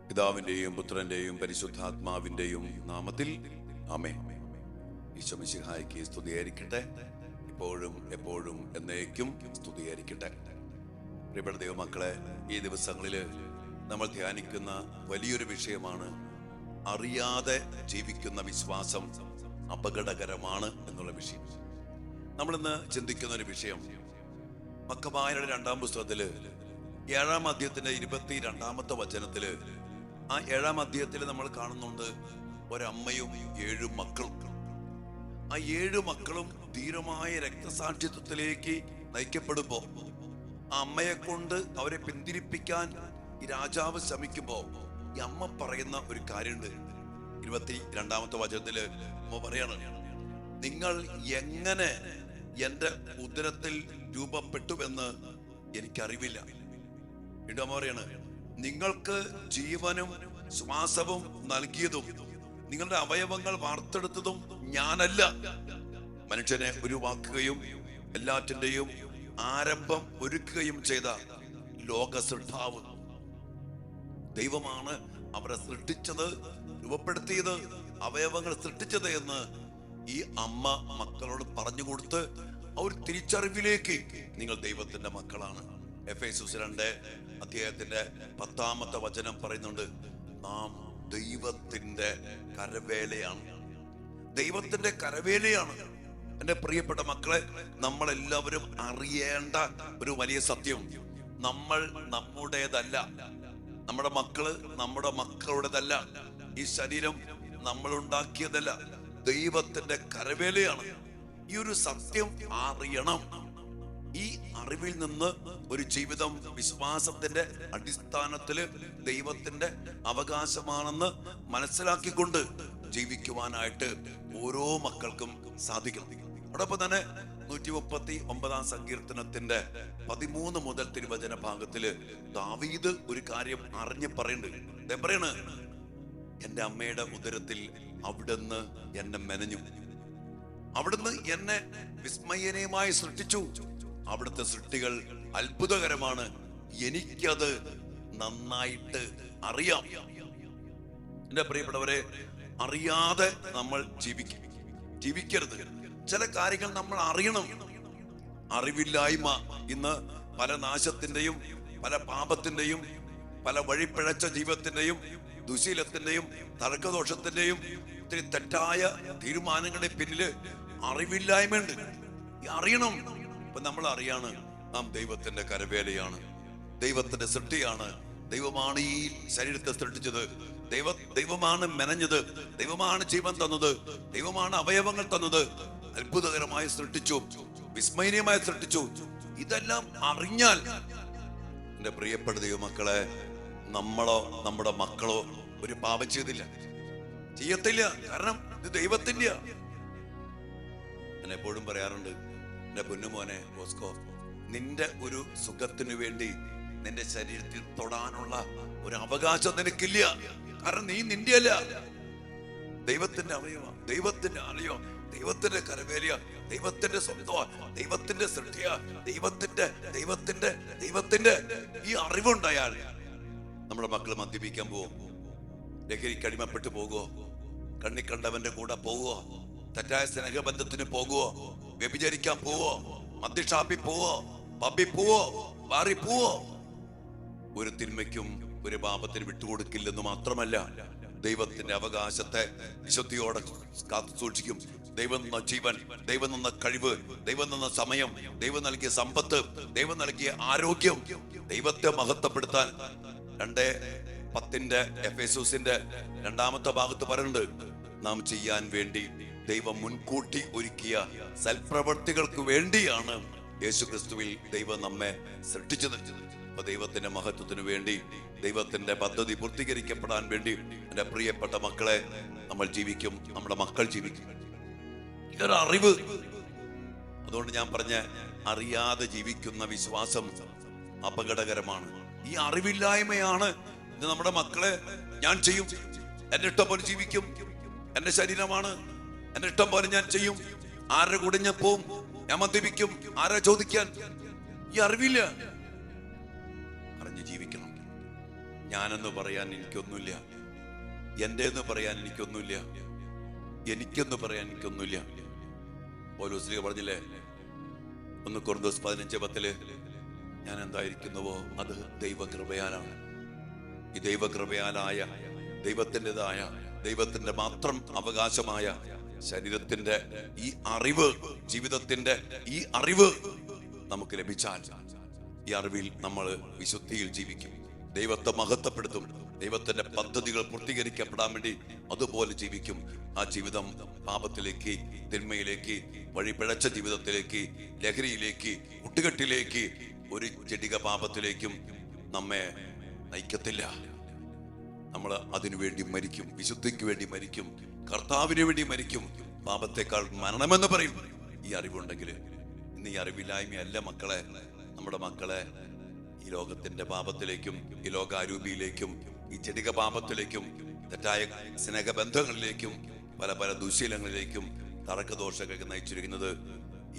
പിതാവിന്റെയും പുത്രന്റെയും പരിശുദ്ധാത്മാവിന്റെയും നാമത്തിൽ ആമേൻ. ഈശോ മിശിഹായ്ക്ക് സ്തുതിയായിരിക്കട്ടെ. ഇപ്പോഴും എപ്പോഴും എന്നേക്കും സ്തുതിയായിരിക്കട്ടെ. പ്രിയപ്പെട്ട ദൈവമക്കളെ, ഈ ദിവസങ്ങളിൽ നമ്മൾ ധ്യാനിക്കുന്ന വലിയൊരു വിഷയമാണ് അറിയാതെ ജീവിക്കുന്ന വിശ്വാസം അപകടകരമാണ് എന്നുള്ള വിഷയം. നമ്മളിന്ന് ചിന്തിക്കുന്ന ഒരു വിഷയം മക്കബായരുടെ 2-ാം പുസ്തകത്തില് 7-ാം അധ്യായത്തിന്റെ 22-ാമത്തെ വചനത്തില്, ആ 7-ാം അധ്യായത്തിൽ നമ്മൾ കാണുന്നുണ്ട് ഒരമ്മയും 7 മക്കളും. ആ 7 മക്കളും ധീരമായ രക്തസാക്ഷിത്വത്തിലേക്ക് നയിക്കപ്പെടുമ്പോ ആ അമ്മയെ കൊണ്ട് അവരെ പിന്തിരിപ്പിക്കാൻ ഈ രാജാവ് ശ്രമിക്കുമ്പോ ഈ അമ്മ പറയുന്ന ഒരു കാര്യമുണ്ട്. 22-ാമത്തെ വചനത്തില് അമ്മ പറയാണ്, നിങ്ങൾ എങ്ങനെ എന്റെ ഉദരത്തിൽ രൂപപ്പെട്ടുവെന്ന് എനിക്കറിവില്ല. വീണ്ടും അമ്മ പറയാണ്, നിങ്ങൾക്ക് ജീവനും ശ്വാസവും നൽകിയതും നിങ്ങളുടെ അവയവങ്ങൾ വാർത്തെടുത്തതും ഞാനല്ല. മനുഷ്യനെ ഉരുവാക്കുകയും എല്ലാറ്റിന്റെയും ആരംഭം ഒരുക്കുകയും ചെയ്ത ലോക സൃഷ്ടാവ് ദൈവമാണ് അവരെ സൃഷ്ടിച്ചത്, രൂപപ്പെടുത്തിയത്, അവയവങ്ങൾ സൃഷ്ടിച്ചത് എന്ന് ഈ അമ്മ മക്കളോട് പറഞ്ഞു കൊടുത്ത് ആ ഒരു തിരിച്ചറിവിലേക്ക് നിങ്ങൾ ദൈവത്തിന്റെ മക്കളാണ്. എഫേസ്യർ 2-ാം അധ്യായത്തിന്റെ 10-ാമത്തെ വചനം പറയുന്നുണ്ട്, നാം ദൈവത്തിന്റെ കരവേലയാണ്. ദൈവത്തിന്റെ കരവേലയാണ്. എന്റെ പ്രിയപ്പെട്ട മക്കളെ, നമ്മളെല്ലാവരും അറിയേണ്ട ഒരു വലിയ സത്യം, നമ്മൾ നമ്മുടേതല്ല. നമ്മുടെ മക്കള് നമ്മുടെ മക്കളുടേതല്ല. ഈ ശരീരം നമ്മൾ ഉണ്ടാക്കിയതല്ല, ദൈവത്തിന്റെ കരവേലയാണ്. ഈ ഒരു സത്യം അറിയണം. ഈ അറിവിൽ നിന്ന് ഒരു ജീവിതം വിശ്വാസത്തിന്റെ അടിസ്ഥാനത്തില് ദൈവത്തിന്റെ അവകാശമാണെന്ന് മനസ്സിലാക്കിക്കൊണ്ട് ജീവിക്കുവാനായിട്ട് ഓരോ മക്കൾക്കും സാധിക്കണം. അതോടൊപ്പം തന്നെ 139-ാം സങ്കീർത്തനത്തിന്റെ 13 മുതൽ തിരുവചന ഭാഗത്തില് ദാവീദ് ഒരു കാര്യം അറിഞ്ഞ് പറയുന്നുണ്ട്. പറയാണ്, എന്റെ അമ്മയുടെ ഉദരത്തിൽ അവിടുന്ന് എന്നെ മെനഞ്ഞു, അവിടുന്ന് എന്നെ വിസ്മയനീയമായി സൃഷ്ടിച്ചു. അവിടുത്തെ സൃഷ്ടികൾ അത്ഭുതകരമാണ്, എനിക്കത് നന്നായിട്ട് അറിയാം. എന്റെ പ്രിയപ്പെട്ടവരെ, അറിയാതെ നമ്മൾ ജീവിക്കരുത്. ചില കാര്യങ്ങൾ നമ്മൾ അറിയണം. അറിവില്ലായ്മ ഇന്ന് പല നാശത്തിന്റെയും പല പാപത്തിന്റെയും പല വഴിപ്പിഴച്ച ജീവിതത്തിന്റെയും ദുശീലത്തിന്റെയും തർക്കദോഷത്തിന്റെയും ഒത്തിരി തെറ്റായ തീരുമാനങ്ങളുടെ പിന്നില് അറിവില്ലായ്മയുണ്ട്. അറിയണം. ഇപ്പൊ നമ്മൾ അറിയാണ്, നാം ദൈവത്തിന്റെ കരവേലയാണ്, ദൈവത്തിന്റെ സൃഷ്ടിയാണ്. ദൈവമാണ് ഈ ശരീരത്തെ സൃഷ്ടിച്ചത്, ദൈവമാണ് മെനഞ്ഞത്, ദൈവമാണ് ജീവൻ തന്നത്, ദൈവമാണ് അവയവങ്ങൾ തന്നത്. അത്ഭുതകരമായി സൃഷ്ടിച്ചു, വിസ്മയനീയമായി സൃഷ്ടിച്ചു. ഇതെല്ലാം അറിഞ്ഞാൽ എന്റെ പ്രിയപ്പെട്ട ദൈവമക്കളെ, നമ്മളോ നമ്മുടെ മക്കളോ ഒരു പാപം ചെയ്യത്തില്ല. കാരണം ഇത് ദൈവത്തിന്റെ. ഞാൻ എപ്പോഴും പറയാറുണ്ട്, എന്റെ പൊന്നുമോനെ ഓസ്കോ, നിന്റെ ഒരു സുഖത്തിനു വേണ്ടി നിന്റെ ശരീരത്തിൽ തൊടാനുള്ള ഒരു അവകാശം നിനക്കില്ല. കാരണം നീ നിന്റെ അല്ല, ദൈവത്തിന്റെ അവയവ, ദൈവത്തിന്റെ ആലയോ, ദൈവത്തിന്റെ കരവേലിയ, ദൈവത്തിന്റെ സ്വന്തം, ദൈവത്തിന്റെ സൃഷ്ടിയ, ദൈവത്തിന്റെ ഈ അറിവുണ്ടായാൽ നമ്മുടെ മക്കൾ മദ്യപിക്കാൻ പോവോ, ലഹരിക്ക് അടിമപ്പെട്ടു പോകുവോ, കണ്ണിക്കണ്ടവന്റെ കൂടെ പോകുവോ, തെറ്റായ സ്നേഹബന്ധത്തിന് പോകുവോ, വ്യഭിചരിക്കാൻ പോവോ, മദ്യഷാപ്പിൽ പോവോ, പബ്ബിൽ പോവോ, ബാറി പോവോ? ഒരു തിന്മയ്ക്കും ഒരു പാപത്തിന് വിട്ടുകൊടുക്കില്ലെന്ന് മാത്രമല്ല, ദൈവത്തിന്റെ അവകാശത്തെ വിശുദ്ധിയോടെ കാത്തു സൂക്ഷിക്കും. ദൈവം തന്ന ജീവൻ, ദൈവം തന്ന കഴിവ്, ദൈവം തന്ന സമയം, ദൈവം നൽകിയ സമ്പത്ത്, ദൈവം നൽകിയ ആരോഗ്യം, ദൈവത്തെ മഹത്വപ്പെടുത്താൻ 2:10 എഫേസ്യസിന്റെ 2-ാമത്തെ ഭാഗത്ത് പറയുന്നുണ്ട്, നാം ചെയ്യാൻ വേണ്ടി ദൈവം മുൻകൂട്ടി ഒരുക്കിയ സൽപ്രവർത്തികൾക്ക് വേണ്ടിയാണ് യേശുക്രിസ്തുവിൽ ദൈവം നമ്മെ സൃഷ്ടിച്ചത്. അപ്പൊ ദൈവത്തിന്റെ മഹത്വത്തിന് വേണ്ടി, ദൈവത്തിന്റെ പദ്ധതി പൂർത്തീകരിക്കപ്പെടാൻ വേണ്ടി എന്റെ പ്രിയപ്പെട്ട മക്കളെ നമ്മൾ ജീവിക്കും, നമ്മുടെ മക്കൾ ജീവിക്കും. ഇതൊരു അറിവ്. അതുകൊണ്ട് ഞാൻ പറഞ്ഞ, അറിയാതെ ജീവിക്കുന്ന വിശ്വാസം അപകടകരമാണ്. ഈ അറിവില്ലായ്മയാണ് ഇത് നമ്മുടെ മക്കളെ, ഞാൻ ചെയ്യും, എന്റെ ഇഷ്ടം പോലെ ജീവിക്കും, എന്റെ ശരീരമാണ്, എന്റെ ഇഷ്ടം പോലെ ഞാൻ ചെയ്യും, ആരുടെ കൂടെ ഞാൻ പോവും, ഞാൻ മദ്യപിക്കും, ആരാ ചോദിക്കാൻ? ഈ അറിവില്ല. അറിഞ്ഞ് ജീവിക്കണം. ഞാനെന്ന് പറയാൻ എനിക്കൊന്നുമില്ല, എന്റേന്ന് പറയാൻ എനിക്കൊന്നുമില്ല, എനിക്കെന്ന് പറയാൻ എനിക്കൊന്നുമില്ല. പൗലോസ് പറഞ്ഞില്ലേ 1 കൊരിന്ത്യർ 15:10, ഞാൻ എന്തായിരിക്കുന്നുവോ അത് ദൈവകൃപയാലാണ്. ഈ ദൈവകൃപയാലായ ദൈവത്തിൻ്റെതായ ദൈവത്തിന്റെ മാത്രം അവകാശമായ ശരീരത്തിന്റെ ഈ അറിവ്, ജീവിതത്തിന്റെ ഈ അറിവ് നമുക്ക് ലഭിച്ചാൽ ഈ അറിവിൽ നമ്മൾ വിശുദ്ധിയിൽ ജീവിക്കും, ദൈവത്തെ മഹത്വപ്പെടുത്തും, ദൈവത്തിന്റെ പദ്ധതികൾ പൂർത്തീകരിക്കപ്പെടാൻ വേണ്ടി അതുപോലെ ജീവിക്കും. ആ ജീവിതം പാപത്തിലേക്ക്, തിന്മയിലേക്ക്, വഴിപിഴച്ച ജീവിതത്തിലേക്ക്, ലഹരിയിലേക്ക്, കൂട്ടുകെട്ടിലേക്ക്, ഒരു ജഡിക പാപത്തിലേക്കും നമ്മെ നയിക്കത്തില്ല. നമ്മൾ അതിനുവേണ്ടി മരിക്കും, വിശുദ്ധിക്ക് വേണ്ടി മരിക്കും, കർത്താവിന് വേണ്ടി മരിക്കും. പാപത്തെക്കാൾ മരണമെന്ന് പറയും ഈ അറിവുണ്ടെങ്കിൽ. ഇന്ന് ഈ അറിവില്ലായ്മയല്ല മക്കളെ, നമ്മുടെ മക്കളെ ഈ ലോകത്തിന്റെ പാപത്തിലേക്കും, ഈ ലോകാരൂപിയിലേക്കും, ഈ ജഡിക പാപത്തിലേക്കും, തെറ്റായ സ്നേഹബന്ധങ്ങളിലേക്കും, പല പല ദുശീലങ്ങളിലേക്കും, തർക്കദോഷങ്ങൾക്ക് നയിച്ചിരിക്കുന്നത്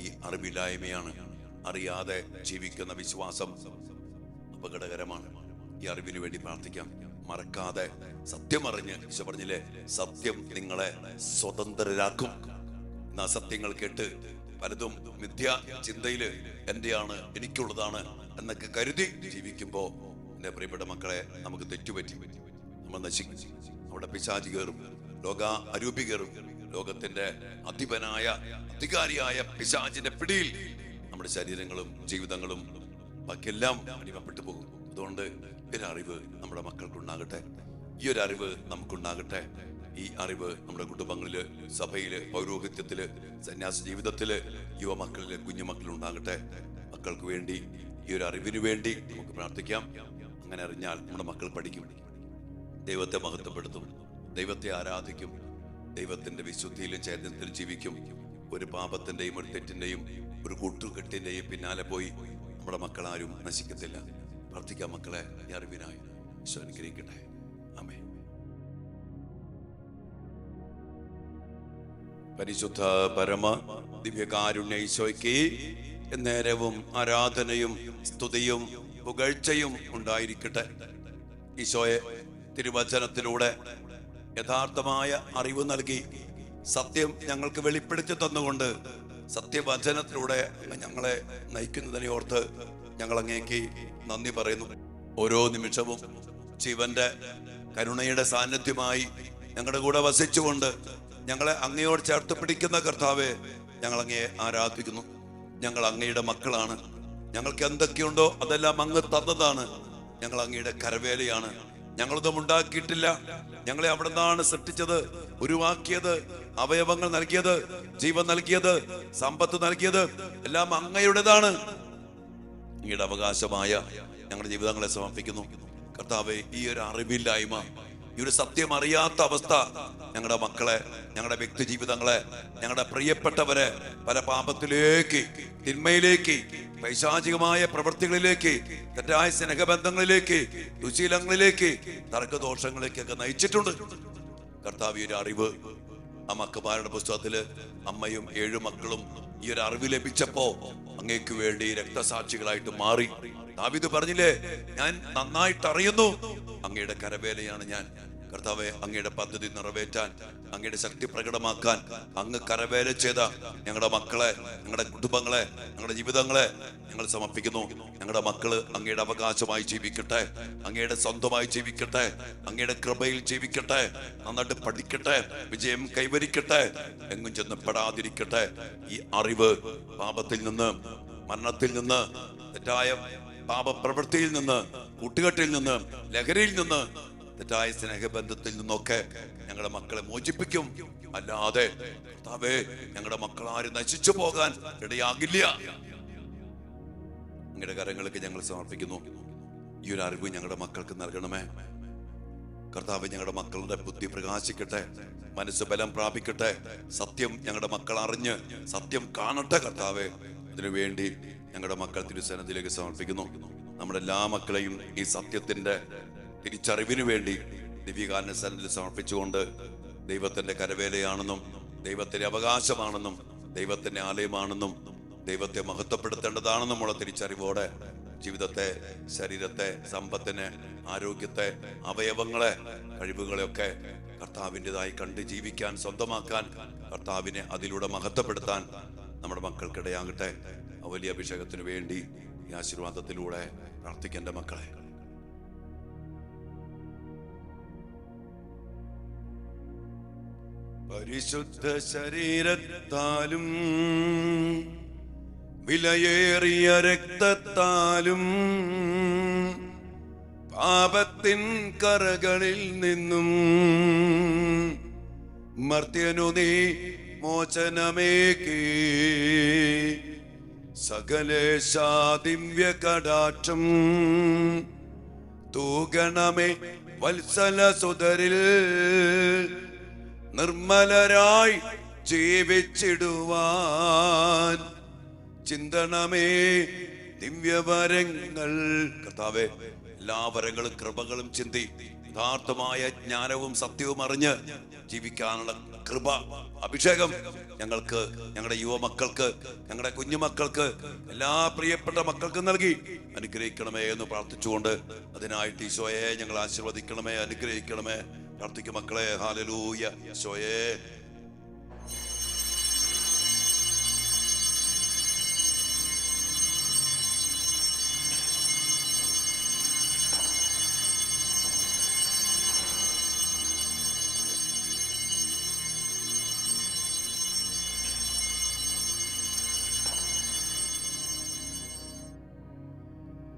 ഈ അറിവില്ലായ്മയാണ്. അറിയാതെ ജീവിക്കുന്ന വിശ്വാസം അപകടകരമാണ്. ഈ അറിവിന് വേണ്ടി പ്രാർത്ഥിക്കാം. മറക്കാതെ സത്യം അറിഞ്ഞ്, ഈശോ പറഞ്ഞില്ലേ, സത്യം നിങ്ങളെ സ്വതന്ത്രരാക്കും. എന്നാ സത്യങ്ങൾ കേട്ട് പലതും മിഥ്യാ ചിന്തയില് എന്റെയാണ്, എനിക്കുള്ളതാണ് എന്നൊക്കെ കരുതി ജീവിക്കുമ്പോ എന്റെ പ്രിയപ്പെട്ട മക്കളെ, നമുക്ക് തെറ്റുപറ്റി, നമ്മൾ നശിക്കും. അവിടെ പിശാചി കയറും, ലോക അരൂപി കയറും. ലോകത്തിന്റെ അധിപനായ, അധികാരിയായ പിശാചിന്റെ പിടിയിൽ നമ്മുടെ ശരീരങ്ങളും ജീവിതങ്ങളും ബാക്കിയെല്ലാം അടിമപ്പെട്ടു പോകും. അതുകൊണ്ട് ഒരു അറിവ് നമ്മുടെ മക്കൾക്കുണ്ടാകട്ടെ, ഈ ഒരു അറിവ് നമുക്കുണ്ടാകട്ടെ. ഈ അറിവ് നമ്മുടെ കുടുംബങ്ങളില്, സഭയില്, പൗരോഹിത്യത്തില്, സന്യാസ ജീവിതത്തില്, യുവമക്കളില്, കുഞ്ഞുമക്കളിലുണ്ടാകട്ടെ. മക്കൾക്ക് വേണ്ടി, ഈ ഒരു അറിവിന് വേണ്ടി നമുക്ക് പ്രാർത്ഥിക്കാം. അങ്ങനെ അറിഞ്ഞാൽ നമ്മുടെ മക്കൾ പഠിക്കും, ദൈവത്തെ മഹത്വപ്പെടുത്തും, ദൈവത്തെ ആരാധിക്കും, ദൈവത്തിന്റെ വിശുദ്ധിയിലും ചൈതന്യത്തിലും ജീവിക്കും. ഒരു പാപത്തിന്റെയും ഒരു തെറ്റിന്റെയും ഒരു കൂട്ടുകെട്ടിന്റെയും പിന്നാലെ പോയി നമ്മുടെ മക്കളാരും നശിക്കത്തില്ല. പ്രാർത്ഥിക്കാം മക്കളെ, ഈ അറിവിനായി. ഈശോ അനുഗ്രഹിക്കട്ടെ. ആമേൻ. പരിശുദ്ധ പരമ ദിവ്യകാരുണ്യ ഈശോയ്ക്ക് നേരവും ആരാധനയും സ്തുതിയും പുകഴ്ചയും ഉണ്ടായിരിക്കട്ടെ. ഈശോയെ തിരുവചനത്തിലൂടെ യഥാർത്ഥമായ അറിവ് നൽകി സത്യം ഞങ്ങൾക്ക് വെളിപ്പെടുത്തി തന്നുകൊണ്ട് സത്യവചനത്തിലൂടെ ഞങ്ങളെ നയിക്കുന്നതിനെ ഓർത്ത് ഞങ്ങൾ അങ്ങേക്ക് നന്ദി പറയുന്നു. ഓരോ നിമിഷവും ജീവന്റെ കരുണയുടെ സാന്നിധ്യമായി ഞങ്ങളുടെ കൂടെ വസിച്ചുകൊണ്ട് ഞങ്ങളെ അങ്ങയോട് ചേർത്ത് പിടിക്കുന്ന കർത്താവെ, ഞങ്ങൾ അങ്ങയെ ആരാധിക്കുന്നു. ഞങ്ങൾ അങ്ങയുടെ മക്കളാണ്. ഞങ്ങൾക്ക് എന്തൊക്കെയുണ്ടോ അതെല്ലാം അങ്ങ് തന്നതാണ്. ഞങ്ങൾ അങ്ങയുടെ കരവേലയാണ്. ഞങ്ങളൊന്നും ഉണ്ടാക്കിയിട്ടില്ല. ഞങ്ങളെ അവിടെ നിന്നാണ് സൃഷ്ടിച്ചത്, ഉരുവാക്കിയത്, അവയവങ്ങൾ നൽകിയത്, ജീവൻ നൽകിയത്, സമ്പത്ത് നൽകിയത് എല്ലാം അങ്ങയുടേതാണ്. അങ്ങയുടെ അവകാശമായ ഞങ്ങളുടെ ജീവിതങ്ങളെ സമർപ്പിക്കുന്നു കർത്താവെ. ഈ ഒരു അറിവില്ലായ്മ, ഈ ഒരു സത്യം അറിയാത്ത അവസ്ഥ ഞങ്ങളുടെ മക്കളെ, ഞങ്ങളുടെ വ്യക്തി ജീവിതങ്ങളെ, ഞങ്ങളുടെ പ്രിയപ്പെട്ടവരെ പല പാപത്തിലേക്ക്, തിന്മയിലേക്ക്, പൈശാചികമായ പ്രവൃത്തികളിലേക്ക്, തെറ്റായ സ്നേഹബന്ധങ്ങളിലേക്ക്, ദുശീലങ്ങളിലേക്ക്, തർക്കദോഷങ്ങളിലേക്കൊക്കെ നയിച്ചിട്ടുണ്ട് കർത്താവ്. ഈ ഒരു അറിവ് ആ മക്കമാരുടെ പുസ്തകത്തില് അമ്മയും 7 മക്കളും ഈ ഒരു അറിവ് ലഭിച്ചപ്പോ അങ്ങേക്ക് വേണ്ടി രക്തസാക്ഷികളായിട്ട് മാറി. ദാവീദ് പറഞ്ഞില്ലേ, ഞാൻ നന്നായിട്ട് അറിയുന്നു അങ്ങയുടെ കരവേലയാണ് ഞാൻ. കർത്താവെ, അങ്ങയുടെ പദ്ധതി നിറവേറ്റാൻ, അങ്ങയുടെ ശക്തി പ്രകടമാക്കാൻ അങ്ങ് കരവേല ചെയ്ത ഞങ്ങളുടെ മക്കളെ, ഞങ്ങളുടെ കുടുംബങ്ങളെ, ഞങ്ങളുടെ ജീവിതങ്ങളെ ഞങ്ങൾ സമർപ്പിക്കുന്നു. ഞങ്ങളുടെ മക്കള് അങ്ങയുടെ അവകാശമായി ജീവിക്കട്ടെ, അങ്ങയുടെ സ്വന്തമായി ജീവിക്കട്ടെ, അങ്ങയുടെ കൃപയിൽ ജീവിക്കട്ടെ, നന്നായിട്ട് പഠിക്കട്ടെ, വിജയം കൈവരിക്കട്ടെ, എങ്ങും ചെന്ന് പെടാതിരിക്കട്ടെ. ഈ അറിവ് പാപത്തിൽ നിന്ന്, മരണത്തിൽ നിന്ന്, തെറ്റായ പാപപ്രവൃത്തിയിൽ നിന്ന്, കൂട്ടുകെട്ടിൽ നിന്ന്, ലഹരിയിൽ നിന്ന്, തെറ്റായ സ്നേഹബന്ധത്തിൽ നിന്നൊക്കെ ഞങ്ങളുടെ മക്കളെ മോചിപ്പിക്കും. അല്ലാതെ കർത്താവേ, ഞങ്ങളുടെ മക്കളാരും നശിച്ചു പോകാൻ ഇടയാകില്ല. അങ്ങയുടെ കരങ്ങൾക്ക് ഞങ്ങൾ സമർപ്പിക്കുന്നു. ഈ ഒരു അറിവ് ഞങ്ങളുടെ മക്കൾക്ക് നൽകണമേ കർത്താവേ. ഞങ്ങളുടെ മക്കളുടെ ബുദ്ധി പ്രകാശിക്കട്ടെ, മനസ്സ് ബലം പ്രാപിക്കട്ടെ, സത്യം ഞങ്ങളുടെ മക്കൾ അറിഞ്ഞ് സത്യം കാണട്ടെ കർത്താവേ. അതിനുവേണ്ടി ഞങ്ങളുടെ മക്കൾ തിരുസന്നിധിയിലേക്ക് സമർപ്പിക്കുന്നു. നമ്മുടെ എല്ലാ മക്കളെയും ഈ സത്യത്തിന്റെ തിരിച്ചറിവിന് വേണ്ടി ദിവ്യകാരുണ്യ സന്നിധിയിൽ സമർപ്പിച്ചുകൊണ്ട് ദൈവത്തിന്റെ കരവേലയാണെന്നും, ദൈവത്തിന്റെ അവകാശമാണെന്നും, ദൈവത്തിന്റെ ആലയമാണെന്നും, ദൈവത്തെ മഹത്വപ്പെടുത്തേണ്ടതാണെന്നുമുള്ള തിരിച്ചറിവോടെ ജീവിതത്തെ, ശരീരത്തെ, സമ്പത്തിനെ, ആരോഗ്യത്തെ, അവയവങ്ങളെ, കഴിവുകളെയൊക്കെ കർത്താവിൻ്റെതായി കണ്ട് ജീവിക്കാൻ, സ്വന്തമാക്കാൻ, കർത്താവിനെ അതിലൂടെ മഹത്വപ്പെടുത്താൻ നമ്മുടെ മക്കൾക്കിടയാകട്ടെ. ആ വലിയ അഭിഷേകത്തിന് വേണ്ടി ഈ ആശീർവാദത്തിലൂടെ പ്രാർത്ഥിക്കേണ്ട മക്കളെ. പരിശുദ്ധ ശരീരത്താലും വിലയേറിയ രക്തത്താലും പാപത്തിൻ കറകളിൽ നിന്നും മർത്യനു നീ മോചനമേകി സകലേശാ ദിവ്യ കടാക്ഷം തൂഗണമേ വത്സല സുതരിൽ നിർമ്മലരായി ജീവിച്ചിടുവാൻ ചിന്തണമേ ദിവ്യവരങ്ങൾ. കർത്താവേ, എല്ലാ വരങ്ങളും കൃപകളും ചിന്തി യഥാർത്ഥമായ ജ്ഞാനവും സത്യവും അറിഞ്ഞ് ജീവിക്കാനുള്ള കൃപ, അഭിഷേകം ഞങ്ങൾക്ക്, ഞങ്ങളുടെ യുവമക്കൾക്ക്, ഞങ്ങളുടെ കുഞ്ഞുമക്കൾക്ക്, എല്ലാ പ്രിയപ്പെട്ട മക്കൾക്കും നൽകി അനുഗ്രഹിക്കണമേ എന്ന് പ്രാർത്ഥിച്ചുകൊണ്ട് അതിനായിട്ട് ഈശോയെ ഞങ്ങൾ ആശീർവദിക്കണമേ, അനുഗ്രഹിക്കണമേ. പ്രാർത്ഥിക്കും മക്കളെ. ഹല്ലേലൂയ. ഈശോയെ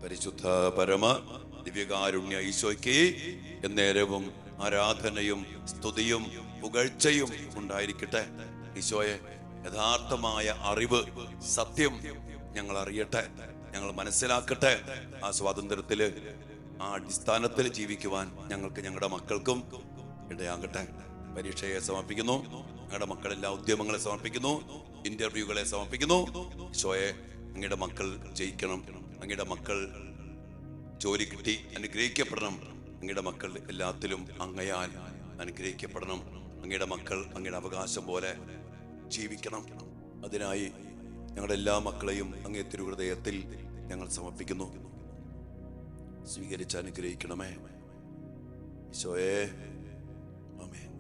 പരിശുദ്ധ പരമ ദിവ്യകാരുണ്യ ഈശോയ്ക്ക് എന്നേരവും ആരാധനയും സ്തുതിയും പുകഴ്ചയും ഉണ്ടായിരിക്കട്ടെ. ഈശോയെ, യഥാർത്ഥമായ അറിവ്, സത്യം ഞങ്ങൾ അറിയട്ടെ, ഞങ്ങൾ മനസ്സിലാക്കട്ടെ. ആ സ്വാതന്ത്ര്യത്തില്, ആ അടിസ്ഥാനത്തിൽ ജീവിക്കുവാൻ ഞങ്ങൾക്ക്, ഞങ്ങളുടെ മക്കൾക്കും ഇടയാകട്ടെ. പരീക്ഷയെ സമർപ്പിക്കുന്നു, ഞങ്ങളുടെ മക്കളെല്ലാ ഉദ്യമങ്ങളെ സമർപ്പിക്കുന്നു, ഇന്റർവ്യൂകളെ സമർപ്പിക്കുന്നു. ഈശോയെ, അങ്ങയുടെ മക്കൾ ജയിക്കണം, അങ്ങയുടെ മക്കൾ ജോലി കിട്ടി അനുഗ്രഹിക്കപ്പെടണം, അങ്ങയുടെ മക്കൾ എല്ലാത്തിലും അങ്ങയാൽ അനുഗ്രഹിക്കപ്പെടണം, അങ്ങയുടെ മക്കൾ അങ്ങയുടെ അവകാശം പോലെ ജീവിക്കണം. അതിനായി ഞങ്ങളുടെ എല്ലാ മക്കളെയും അങ്ങേ തിരുഹൃദയത്തിൽ ഞങ്ങൾ സമർപ്പിക്കുന്നു. സ്വീകരിച്ച് അനുഗ്രഹിക്കണമേ ഈശോയെ. ആമേൻ.